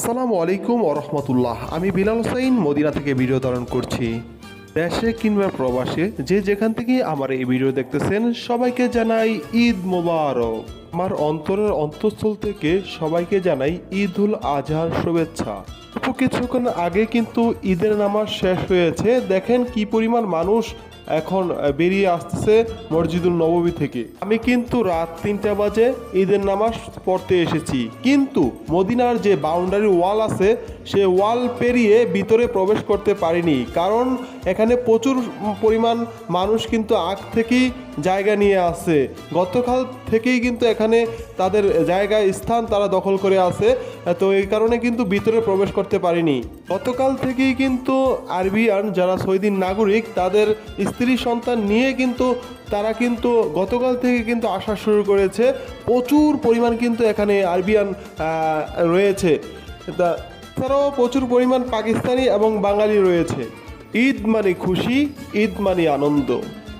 আসসালামু আলাইকুম ওয়া রাহমাতুল্লাহ। আমি বিলাল হোসাইন মদিনা থেকে ভিডিও ধারণ করছি। দেশে কিংবা প্রবাসে যে যেখান থেকে আমার এই ভিডিও দেখতেছেন সবাইকে জানাই ঈদ মোবারক। আমার অন্তরের অন্তঃস্থল থেকে সবাইকে জানাই ঈদুল আজহার শুভেচ্ছা। কিছুক্ষণ আগে কিন্তু ঈদের নামাজ শেষ হয়েছে। দেখেন কি পরিমাণ মানুষ এখন বেরিয়ে আসতেছে মসজিদুল নববী থেকে। আমি কিন্তু রাত 3টা বাজে ঈদের নামাজ পড়তে এসেছি, কিন্তু মদিনার যে বাউন্ডারি ওয়াল আছে সে ওয়াল পেরিয়ে ভিতরে প্রবেশ করতে পারিনি, কারণ এখানে প্রচুর পরিমাণ মানুষ কিন্তু আগ থেকেই জায়গা নিয়ে আছে। গতকাল থেকেই কিন্তু এখানে তাদের জায়গা স্থান তারা দখল করে আছে, তো এই কারণে কিন্তু ভিতরে প্রবেশ করতে পারিনি। গতকাল থেকেই কিন্তু আরবিয়ান যারা সৌদি নাগরিক তাদের স্ত্রী সন্তান নিয়ে কিন্তু তারা কিন্তু গতকাল থেকে কিন্তু আসা শুরু করেছে। প্রচুর পরিমাণ কিন্তু এখানে আরবিয়ান রয়েছে, এছাড়াও প্রচুর পরিমাণ পাকিস্তানি এবং বাঙালি রয়েছে। ঈদ মানে খুশি, ঈদ মানে আনন্দ।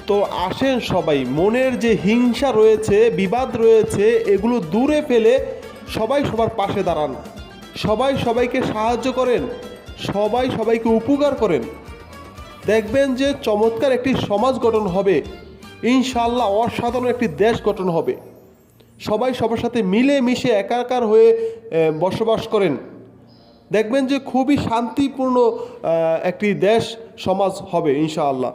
তো আসেন সবাই, মনের যে হিংসা রয়েছে, বিবাদ রয়েছে, এগুলো দূরে ফেলে সবাই সবার পাশে দাঁড়ান, সবাই সবাইকে সাহায্য করেন, সবাই সবাইকে উপকার করেন। দেখবেন যে চমৎকার একটি সমাজ গঠন হবে, ইনশাআল্লাহ অসাধারণ একটি দেশ গঠন হবে। সবাই সবার সাথে মিলে মিশে একাকার হয়ে বসবাস করেন, দেখবেন যে খুবই শান্তিপূর্ণ একটি দেশ সমাজ হবে ইনশাআল্লাহ।